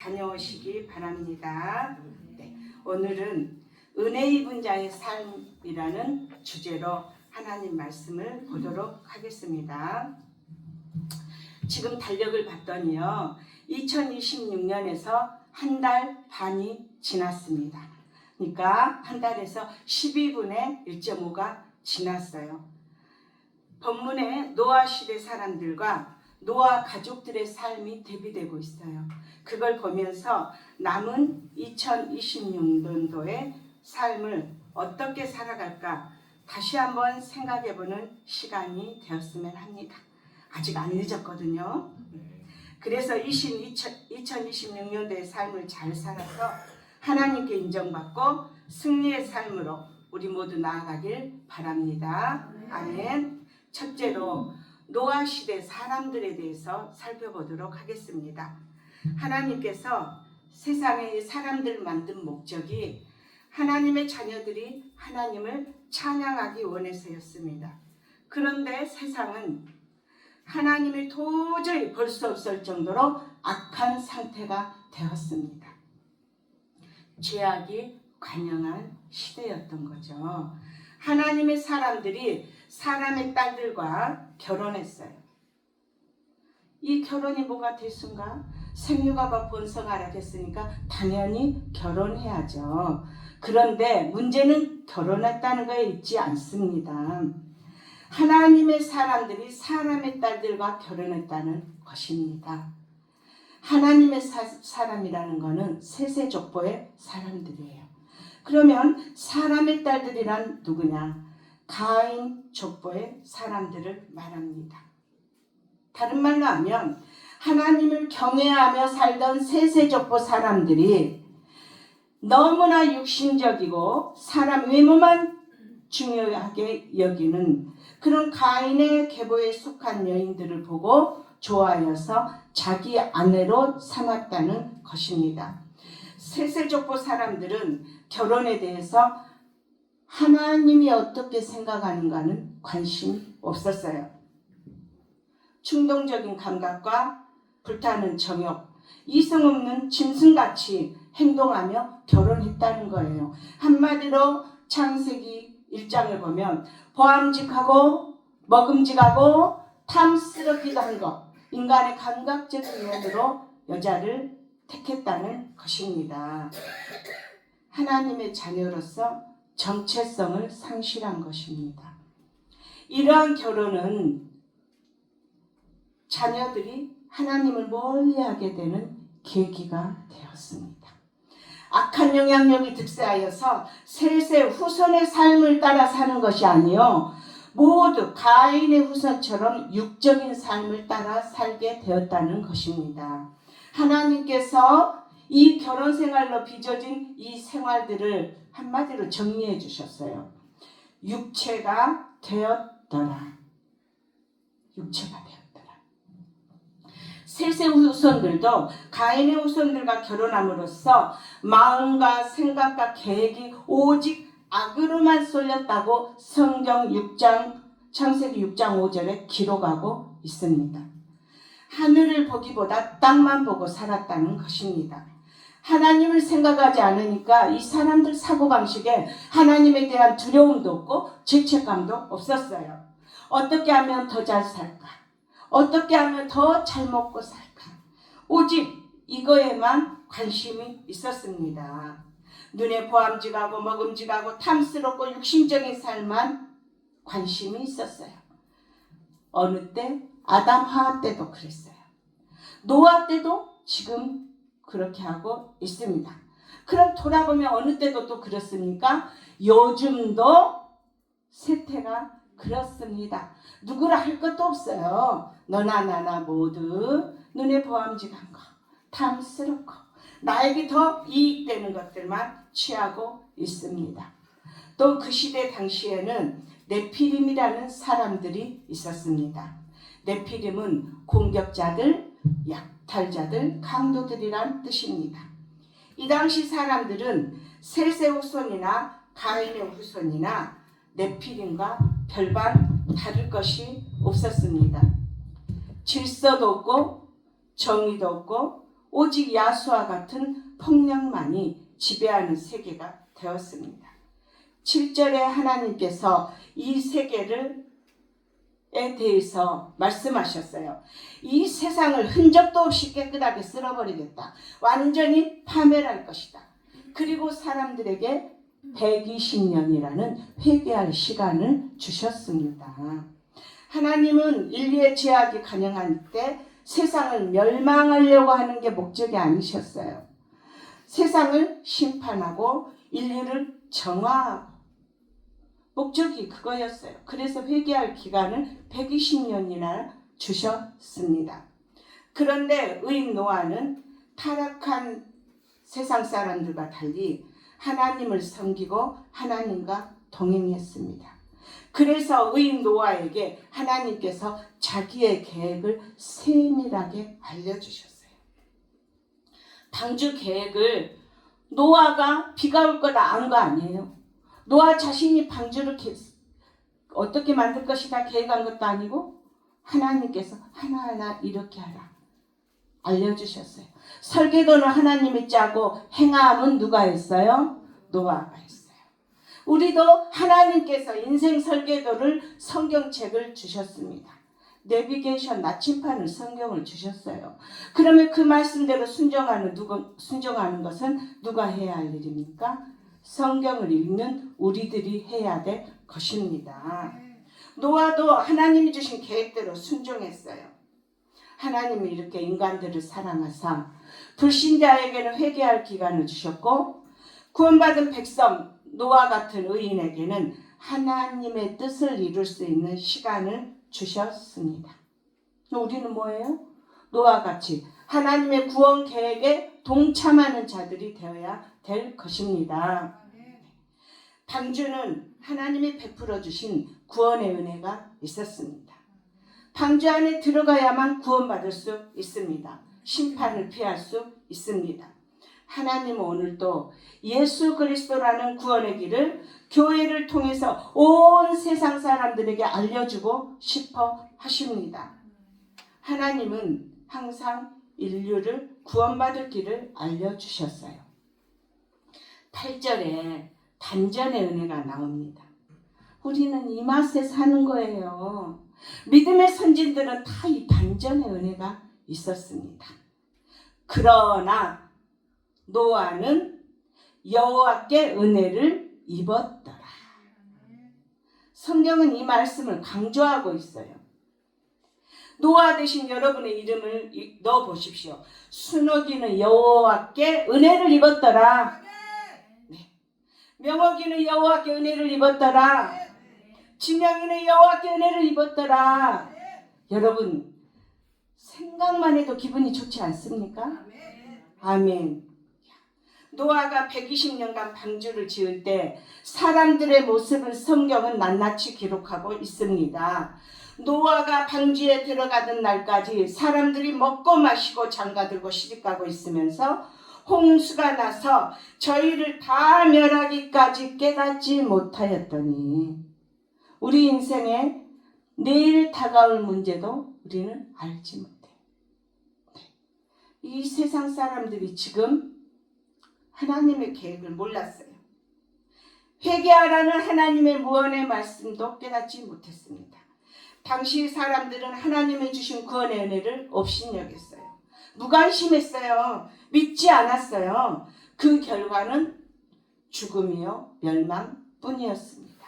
다녀오시기 바랍니다. 네, 오늘은 은혜 입은 자의 삶이라는 주제로 하나님 말씀을 보도록 하겠습니다. 지금 달력을 봤더니요, 2026년에서 한 달 반이 지났습니다. 그러니까 한 달에서 12분의 1.5가 지났어요. 본문에 노아 시대 사람들과 노아 가족들의 삶이 대비되고 있어요. 그걸 보면서 남은 2026년도의 삶을 어떻게 살아갈까 다시 한번 생각해보는 시간이 되었으면 합니다. 아직 안 늦었거든요. 그래서 2026년도의 삶을 잘 살아서 하나님께 인정받고 승리의 삶으로 우리 모두 나아가길 바랍니다. 아멘. 첫째로 노아 시대 사람들에 대해서 살펴보도록 하겠습니다. 하나님께서 세상의 사람들 만든 목적이 하나님의 자녀들이 하나님을 찬양하기 원해서였습니다. 그런데 세상은 하나님을 도저히 볼 수 없을 정도로 악한 상태가 되었습니다. 죄악이 관영한 시대였던 거죠. 하나님의 사람들이 사람의 딸들과 결혼했어요. 이 결혼이 뭐가 됐은가? 생육하고 번성하라 했으니까 당연히 결혼해야죠. 그런데 문제는 결혼했다는 거에 있지 않습니다. 하나님의 사람들이 사람의 딸들과 결혼했다는 것입니다. 하나님의 사람이라는 것은 세세족보의 사람들이에요. 그러면 사람의 딸들이란 누구냐? 가인 족보의 사람들을 말합니다. 다른 말로 하면 하나님을 경외하며 살던 세세족보 사람들이 너무나 육신적이고 사람 외모만 중요하게 여기는 그런 가인의 계보에 속한 여인들을 보고 좋아하여서 자기 아내로 삼았다는 것입니다. 세세족보 사람들은 결혼에 대해서 하나님이 어떻게 생각하는가는 관심이 없었어요. 충동적인 감각과 불타는 정욕, 이성 없는 짐승같이 행동하며 결혼했다는 거예요. 한마디로 창세기 1장을 보면 보암직하고 먹음직하고 탐스럽기도 한 것, 인간의 감각적인 면으로 여자를 택했다는 것입니다. 하나님의 자녀로서 정체성을 상실한 것입니다. 이러한 결혼은 자녀들이 하나님을 멀리하게 되는 계기가 되었습니다. 악한 영향력이 득세하여서 세세 후손의 삶을 따라 사는 것이 아니요 모두 가인의 후손처럼 육적인 삶을 따라 살게 되었다는 것입니다. 하나님께서 이 결혼 생활로 빚어진 이 생활들을 한마디로 정리해 주셨어요. 육체가 되었더라. 육체가 되었더라. 셋의 후손들도 가인의 후손들과 결혼함으로써 마음과 생각과 계획이 오직 악으로만 쏠렸다고 성경 6장 창세기 6장 5절에 기록하고 있습니다. 하늘을 보기보다 땅만 보고 살았다는 것입니다. 하나님을 생각하지 않으니까 이 사람들 사고방식에 하나님에 대한 두려움도 없고 죄책감도 없었어요. 어떻게 하면 더 잘 살까? 어떻게 하면 더 잘 먹고 살까? 오직 이거에만 관심이 있었습니다. 눈에 보암직하고 먹음직하고 탐스럽고 육신적인 삶만 관심이 있었어요. 어느 때? 아담 하와 때도 그랬어요. 노아 때도 지금 그렇게 하고 있습니다. 그럼 돌아보면 어느 때도 또 그렇습니까? 요즘도 세태가 그렇습니다. 누구라 할 것도 없어요. 너나 나나 모두 눈에 보암직한 거, 탐스럽고 나에게 더 이익되는 것들만 취하고 있습니다. 또 그 시대 당시에는 네피림이라는 사람들이 있었습니다. 네피림은 공격자들, 약탈자들, 강도들이란 뜻입니다. 이 당시 사람들은 셋의 후손이나 가인의 후손이나 네피림과 별반 다를 것이 없었습니다. 질서도 없고 정의도 없고 오직 야수와 같은 폭력만이 지배하는 세계가 되었습니다. 7절에 하나님께서 이 세계에 대해서 말씀하셨어요. 이 세상을 흔적도 없이 깨끗하게 쓸어버리겠다. 완전히 파멸할 것이다. 그리고 사람들에게 120년이라는 회개할 시간을 주셨습니다. 하나님은 인류의 죄악이 가능한 때 세상을 멸망하려고 하는 게 목적이 아니셨어요. 세상을 심판하고 인류를 정화하고 목적이 그거였어요. 그래서 회개할 기간을 120년이나 주셨습니다. 그런데 의인 노아는 타락한 세상 사람들과 달리 하나님을 섬기고 하나님과 동행했습니다. 그래서 의인 노아에게 하나님께서 자기의 계획을 세밀하게 알려주셨어요. 방주 계획을 노아가 비가 올 거다 안 거 아니에요. 노아 자신이 방주를 어떻게 만들 것이다 계획한 것도 아니고 하나님께서 하나하나 이렇게 하라 알려주셨어요. 설계도는 하나님이 짜고 행함은 누가 했어요? 노아가 했어요. 우리도 하나님께서 인생 설계도를 성경책을 주셨습니다. 내비게이션 나침판을 성경을 주셨어요. 그러면 그 말씀대로 순종하는 것은 누가 해야 할 일입니까? 성경을 읽는 우리들이 해야 될 것입니다. 노아도 하나님이 주신 계획대로 순종했어요. 하나님이 이렇게 인간들을 사랑하사 불신자에게는 회개할 기간을 주셨고 구원받은 백성 노아 같은 의인에게는 하나님의 뜻을 이룰 수 있는 시간을 주셨습니다. 우리는 뭐예요? 노아 같이 하나님의 구원 계획에 동참하는 자들이 되어야 될 것입니다. 방주는 하나님이 베풀어 주신 구원의 은혜가 있었습니다. 방주 안에 들어가야만 구원받을 수 있습니다. 심판을 피할 수 있습니다. 하나님은 오늘도 예수 그리스도라는 구원의 길을 교회를 통해서 온 세상 사람들에게 알려주고 싶어 하십니다. 하나님은 항상 인류를 구원받을 길을 알려주셨어요. 8절에 단전의 은혜가 나옵니다. 우리는 이 맛에 사는 거예요. 믿음의 선진들은 다 이 단전의 은혜가 있었습니다. 그러나 노아는 여호와께 은혜를 입었더라. 성경은 이 말씀을 강조하고 있어요. 노아 대신 여러분의 이름을 넣어 보십시오. 순옥이는 여호와께 은혜를 입었더라. 네. 명옥이는 여호와께 은혜를 입었더라. 진영이는 여호와께 은혜를 입었더라. 여러분 생각만 해도 기분이 좋지 않습니까? 아멘. 노아가 120년간 방주를 지을 때 사람들의 모습을 성경은 낱낱이 기록하고 있습니다. 노아가 방주에 들어가던 날까지 사람들이 먹고 마시고 장가들고 시집가고 있으면서 홍수가 나서 저희를 다 멸하기까지 깨닫지 못하였더니 우리 인생에 내일 다가올 문제도 우리는 알지 못해요. 이 세상 사람들이 지금 하나님의 계획을 몰랐어요. 회개하라는 하나님의 무언의 말씀도 깨닫지 못했습니다. 당시 사람들은 하나님의 주신 구원의 은혜를 업신여겼어요. 무관심했어요. 믿지 않았어요. 그 결과는 죽음이요 멸망뿐이었습니다.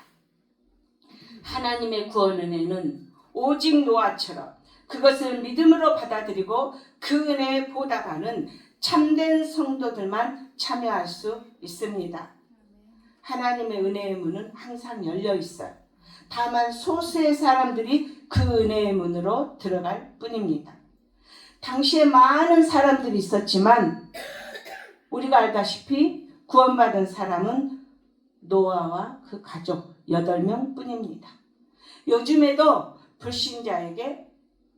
하나님의 구원 은혜는 오직 노아처럼 그것을 믿음으로 받아들이고 그 은혜에 보답하는 참된 성도들만 참여할 수 있습니다. 하나님의 은혜의 문은 항상 열려 있어요. 다만 소수의 사람들이 그 은혜의 문으로 들어갈 뿐입니다. 당시에 많은 사람들이 있었지만 우리가 알다시피 구원받은 사람은 노아와 그 가족 8명 뿐입니다. 요즘에도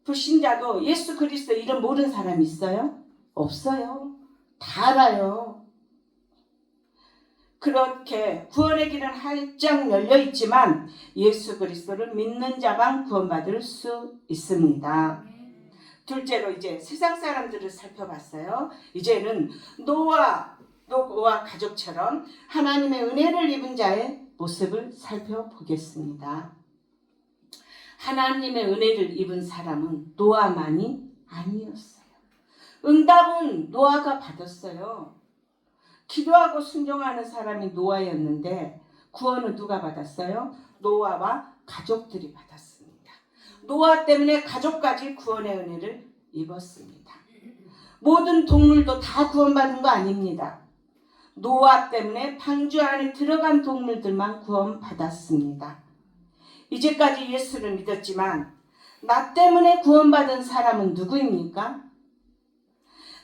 불신자도 예수 그리스도 이름 모르는 사람이 있어요? 없어요. 다 알아요. 그렇게 구원의 길은 활짝 열려 있지만 예수 그리스도를 믿는 자만 구원받을 수 있습니다. 둘째로 이제 세상 사람들을 살펴봤어요. 이제는 노아와 가족처럼 하나님의 은혜를 입은 자의 모습을 살펴보겠습니다. 하나님의 은혜를 입은 사람은 노아만이 아니었어요. 응답은 노아가 받았어요. 기도하고 순종하는 사람이 노아였는데 구원은 누가 받았어요? 노아와 가족들이 받았습니다. 노아 때문에 가족까지 구원의 은혜를 입었습니다. 모든 동물도 다 구원받은 거 아닙니다. 노아 때문에 방주 안에 들어간 동물들만 구원받았습니다. 이제까지 예수를 믿었지만 나 때문에 구원받은 사람은 누구입니까?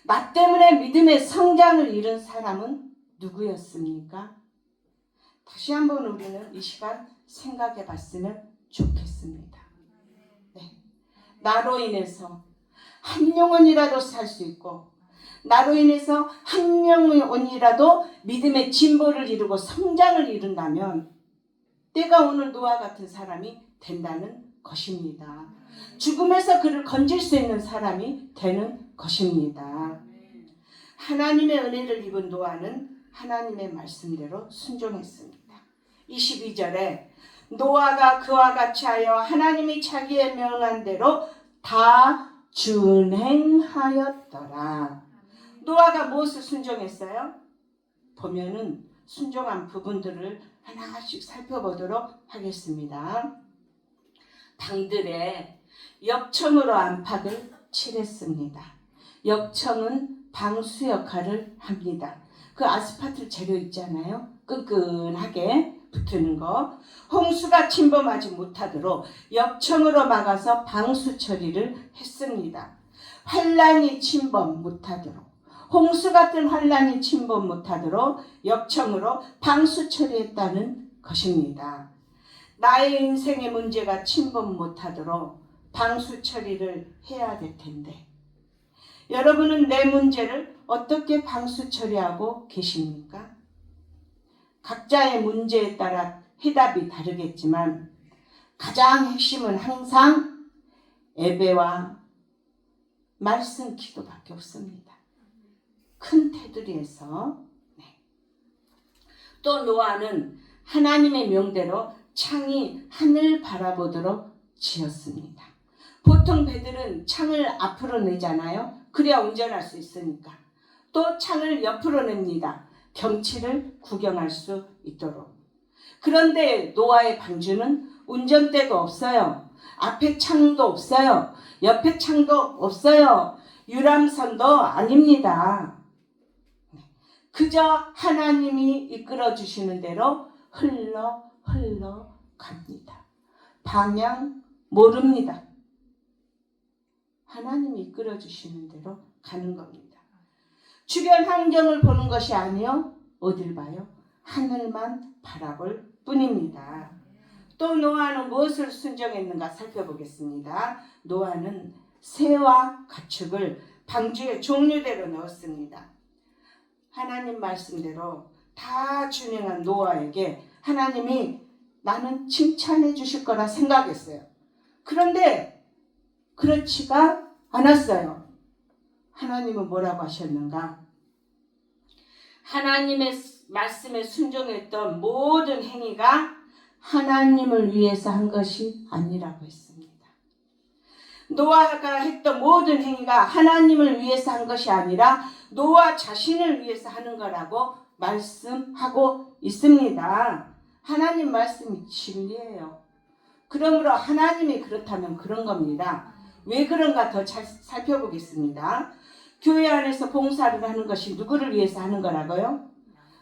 나 때문에 믿음의 성장을 이룬 사람은 누구였습니까? 다시 한번 우리는 이 시간 생각해 봤으면 좋겠습니다. 네. 나로 인해서 한 영혼이라도 살 수 있고 나로 인해서 한 영혼이라도 믿음의 진보를 이루고 성장을 이룬다면 내가 오늘 노아 같은 사람이 된다는 것입니다. 죽음에서 그를 건질 수 있는 사람이 되는 것입니다. 하나님의 은혜를 입은 노아는 하나님의 말씀대로 순종했습니다. 22절에 노아가 그와 같이 하여 하나님이 자기의 명한 대로 다 준행하였더라. 노아가 무엇을 순종했어요? 보면은 순종한 부분들을 하나씩 살펴보도록 하겠습니다. 방들에 역청으로 안팎을 칠했습니다. 역청은 방수 역할을 합니다. 그 아스파트 재료 있잖아요. 끈끈하게 붙는 거. 홍수가 침범하지 못하도록 역청으로 막아서 방수 처리를 했습니다. 환란이 침범 못하도록, 홍수 같은 환란이 침범 못하도록 역청으로 방수 처리했다는 것입니다. 나의 인생의 문제가 침범 못하도록 방수 처리를 해야 될 텐데 여러분은 내 문제를 어떻게 방수 처리하고 계십니까? 각자의 문제에 따라 해답이 다르겠지만 가장 핵심은 항상 예배와 말씀 기도밖에 없습니다. 큰 테두리에서. 또 노아는 하나님의 명대로 창이 하늘 바라보도록 지었습니다. 보통 배들은 창을 앞으로 내잖아요. 그래야 운전할 수 있으니까. 또 창을 옆으로 냅니다. 경치를 구경할 수 있도록. 그런데 노아의 방주는 운전대도 없어요. 앞에 창도 없어요. 옆에 창도 없어요. 유람선도 아닙니다. 그저 하나님이 이끌어 주시는 대로 흘러 갑니다. 방향 모릅니다. 하나님이 이끌어 주시는 대로 가는 겁니다. 주변 환경을 보는 것이 아니요. 어딜 봐요? 하늘만 바라볼 뿐입니다. 또 노아는 무엇을 순종했는가 살펴보겠습니다. 노아는 새와 가축을 방주의 종류대로 넣었습니다. 하나님 말씀대로 다 준행한 노아에게 하나님이 나는 칭찬해 주실 거라 생각했어요. 그런데 그렇지가 않았어요. 하나님은 뭐라고 하셨는가? 하나님의 말씀에 순종했던 모든 행위가 하나님을 위해서 한 것이 아니라고 했습니다. 노아가 했던 모든 행위가 하나님을 위해서 한 것이 아니라 노아 자신을 위해서 하는 거라고 말씀하고 있습니다. 하나님 말씀이 진리예요. 그러므로 하나님이 그렇다면 그런 겁니다. 왜 그런가 더 잘 살펴보겠습니다. 교회 안에서 봉사를 하는 것이 누구를 위해서 하는 거라고요?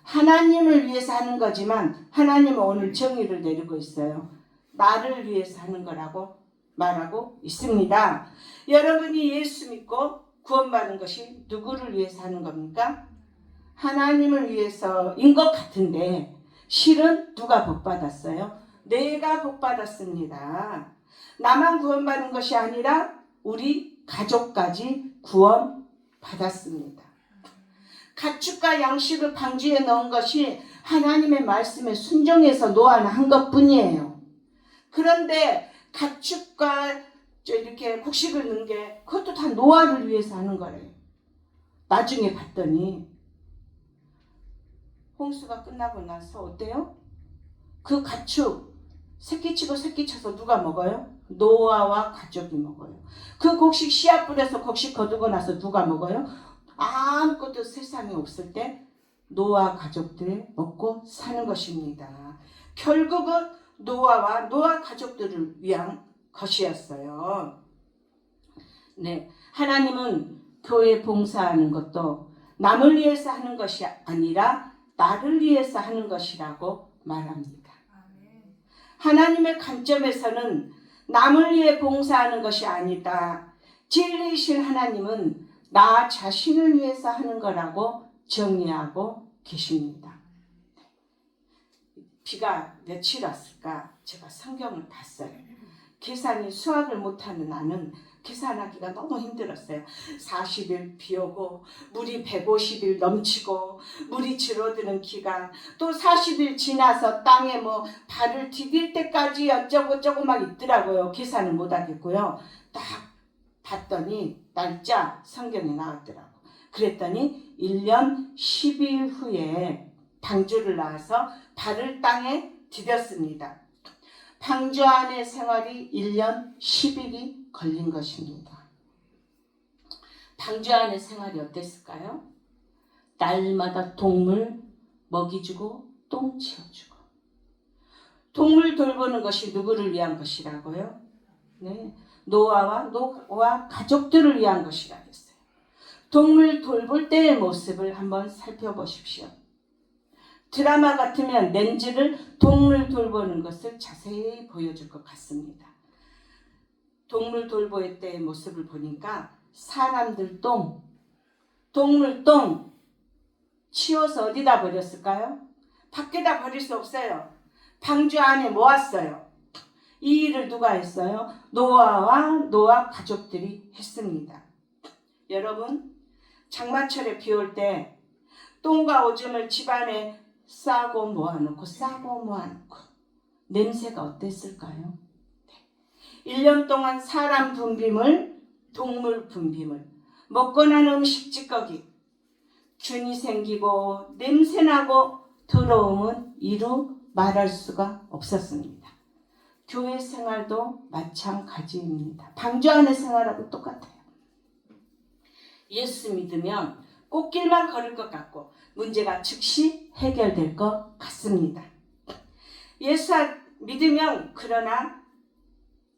하나님을 위해서 하는 거지만 하나님은 오늘 정의를 내리고 있어요. 나를 위해서 하는 거라고 말하고 있습니다. 여러분이 예수 믿고 구원받은 것이 누구를 위해서 하는 겁니까? 하나님을 위해서인 것 같은데 실은 누가 복받았어요? 내가 복받았습니다. 나만 구원받은 것이 아니라 우리 가족까지 구원받았습니다. 가축과 양식을 방주에 넣은 것이 하나님의 말씀에 순종해서 노아는 한 것뿐이에요. 그런데 가축과 이렇게 곡식을 넣은 게 그것도 다 노아를 위해서 하는 거래요. 나중에 봤더니 홍수가 끝나고 나서 어때요? 그 가축 새끼치고 새끼쳐서 누가 먹어요? 노아와 가족이 먹어요. 그 곡식 씨앗 뿌려서 곡식 거두고 나서 누가 먹어요? 아무것도 세상에 없을 때 노아 가족들이 먹고 사는 것입니다. 결국은 노아와 노아 가족들을 위한 것이었어요. 네, 하나님은 교회 봉사하는 것도 남을 위해서 하는 것이 아니라 나를 위해서 하는 것이라고 말합니다. 하나님의 관점에서는 남을 위해 봉사하는 것이 아니다. 진리이신 하나님은 나 자신을 위해서 하는 거라고 정의하고 계십니다. 비가 며칠 왔을까? 제가 성경을 봤어요. 계산이 수학을 못하는 나는 계산하기가 너무 힘들었어요. 40일 비 오고 물이 150일 넘치고 물이 줄어드는 기간, 또 40일 지나서 땅에 뭐 발을 디딜 때까지 어쩌고저쩌고 막 있더라고요. 계산을 못하겠고요. 딱 봤더니 날짜 성경에 나왔더라고. 그랬더니 1년 12일 후에 방주를 나와서 발을 땅에 디뎠습니다. 방주 안의 생활이 1년 10일이 걸린 것입니다. 방주 안의 생활이 어땠을까요? 날마다 동물 먹이주고 똥 치워주고. 동물 돌보는 것이 누구를 위한 것이라고요? 네, 노아와 가족들을 위한 것이라 했어요. 동물 돌볼 때의 모습을 한번 살펴보십시오. 드라마 같으면 렌즈를 동물 돌보는 것을 자세히 보여줄 것 같습니다. 동물 돌볼 때의 모습을 보니까 사람들 똥, 동물 똥 치워서 어디다 버렸을까요? 밖에다 버릴 수 없어요. 방주 안에 모았어요. 이 일을 누가 했어요? 노아와 노아 가족들이 했습니다. 여러분, 장마철에 비 올 때 똥과 오줌을 집안에 싸고 모아놓고 냄새가 어땠을까요? 1년 동안 사람 분비물, 동물 분비물, 먹고 난 음식 찌꺼기, 균이 생기고 냄새나고 더러움은 이루 말할 수가 없었습니다. 교회 생활도 마찬가지입니다. 방주 안의 생활하고 똑같아요. 예수 믿으면 꽃길만 걸을 것 같고 문제가 즉시 해결될 것 같습니다. 예수 믿으면 그러나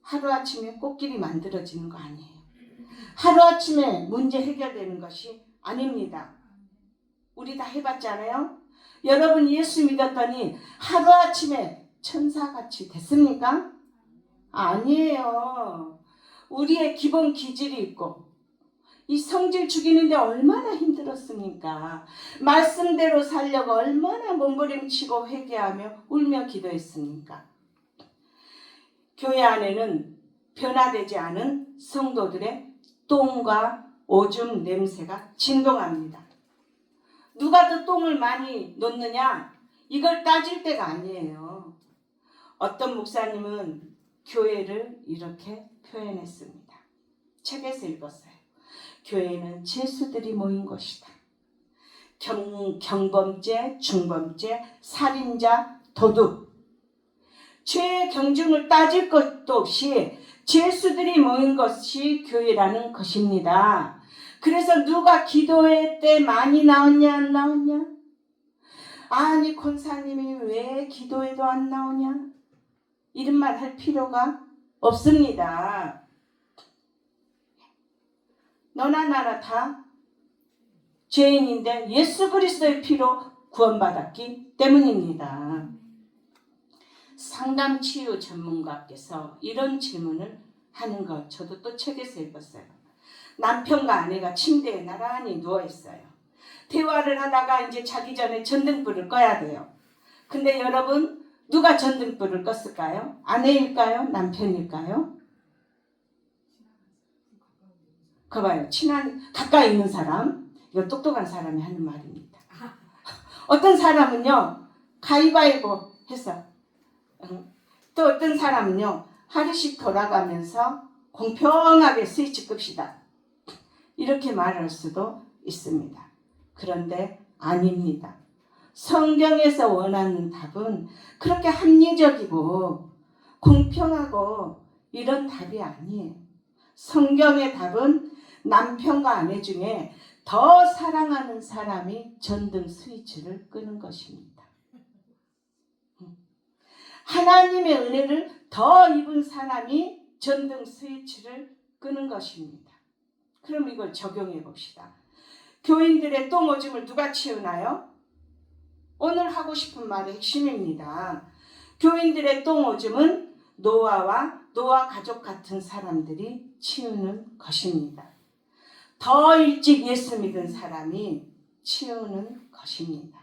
하루아침에 꽃길이 만들어지는 거 아니에요. 하루아침에 문제 해결되는 것이 아닙니다. 우리 다 해봤잖아요. 여러분 예수 믿었더니 하루아침에 천사같이 됐습니까? 아니에요. 우리의 기본 기질이 있고 이 성질 죽이는데 얼마나 힘들었습니까? 말씀대로 살려고 얼마나 몸부림치고 회개하며 울며 기도했습니까? 교회 안에는 변화되지 않은 성도들의 똥과 오줌 냄새가 진동합니다. 누가 더 똥을 많이 놓느냐? 이걸 따질 때가 아니에요. 어떤 목사님은 교회를 이렇게 표현했습니다. 책에서 읽었어요. 교회는 죄수들이 모인 곳이다. 경범죄, 중범죄, 살인자, 도둑. 죄의 경중을 따질 것도 없이 죄수들이 모인 것이 교회라는 것입니다. 그래서 누가 기도회 때 많이 나왔냐 안 나왔냐? 아니 권사님이 왜 기도회도 안 나오냐? 이런 말 할 필요가 없습니다. 너나 나나 다 죄인인데 예수 그리스도의 피로 구원받았기 때문입니다. 상담 치유 전문가께서 이런 질문을 하는 것 저도 또 책에서 읽었어요. 남편과 아내가 침대에 나란히 누워있어요. 대화를 하다가 이제 자기 전에 전등불을 꺼야 돼요. 근데 여러분 누가 전등불을 껐을까요? 아내일까요? 남편일까요? 그봐요. 가까이 있는 사람. 이거 똑똑한 사람이 하는 말입니다. 어떤 사람은요. 가위바위보 해서 또 어떤 사람은요. 하루씩 돌아가면서 공평하게 스위치 끕시다. 이렇게 말할 수도 있습니다. 그런데 아닙니다. 성경에서 원하는 답은 그렇게 합리적이고 공평하고 이런 답이 아니에요. 성경의 답은 남편과 아내 중에 더 사랑하는 사람이 전등 스위치를 끄는 것입니다. 하나님의 은혜를 더 입은 사람이 전등 스위치를 끄는 것입니다. 그럼 이걸 적용해 봅시다. 교인들의 똥 오줌을 누가 치우나요? 오늘 하고 싶은 말의 핵심입니다. 교인들의 똥 오줌은 노아와 노아 가족 같은 사람들이 치우는 것입니다. 더 일찍 예수 믿은 사람이 치우는 것입니다.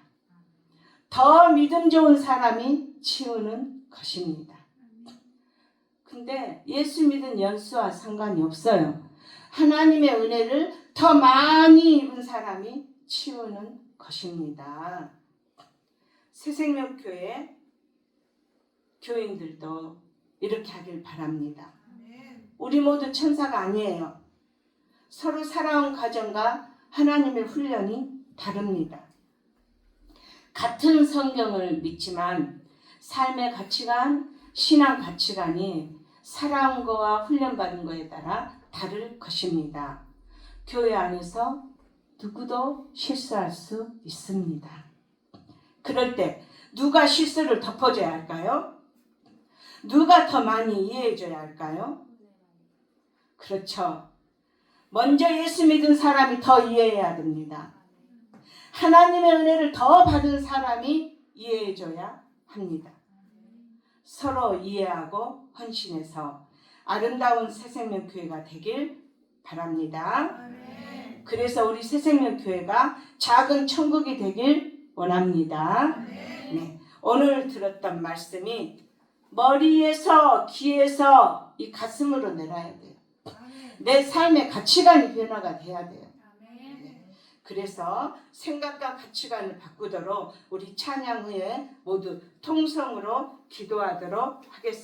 더 믿음 좋은 사람이 치우는 것입니다. 근데 예수 믿은 연수와 상관이 없어요. 하나님의 은혜를 더 많이 입은 사람이 치우는 것입니다. 새생명교회 교인들도 이렇게 하길 바랍니다. 우리 모두 천사가 아니에요. 서로 살아온 과정과 하나님의 훈련이 다릅니다. 같은 성경을 믿지만 삶의 가치관, 신앙 가치관이 살아온 거와 훈련받은 거에 따라 다를 것입니다. 교회 안에서 누구도 실수할 수 있습니다. 그럴 때 누가 실수를 덮어줘야 할까요? 누가 더 많이 이해해줘야 할까요? 그렇죠. 먼저 예수 믿은 사람이 더 이해해야 됩니다. 하나님의 은혜를 더 받은 사람이 이해해줘야 합니다. 서로 이해하고 헌신해서 아름다운 새생명교회가 되길 바랍니다. 그래서 우리 새생명교회가 작은 천국이 되길 원합니다. 네, 오늘 들었던 말씀이 머리에서 귀에서 이 가슴으로 내려야 돼요. 내 삶의 가치관이 변화가 돼야 돼요. 네. 그래서 생각과 가치관을 바꾸도록 우리 찬양 후에 모두 통성으로 기도하도록 하겠습니다.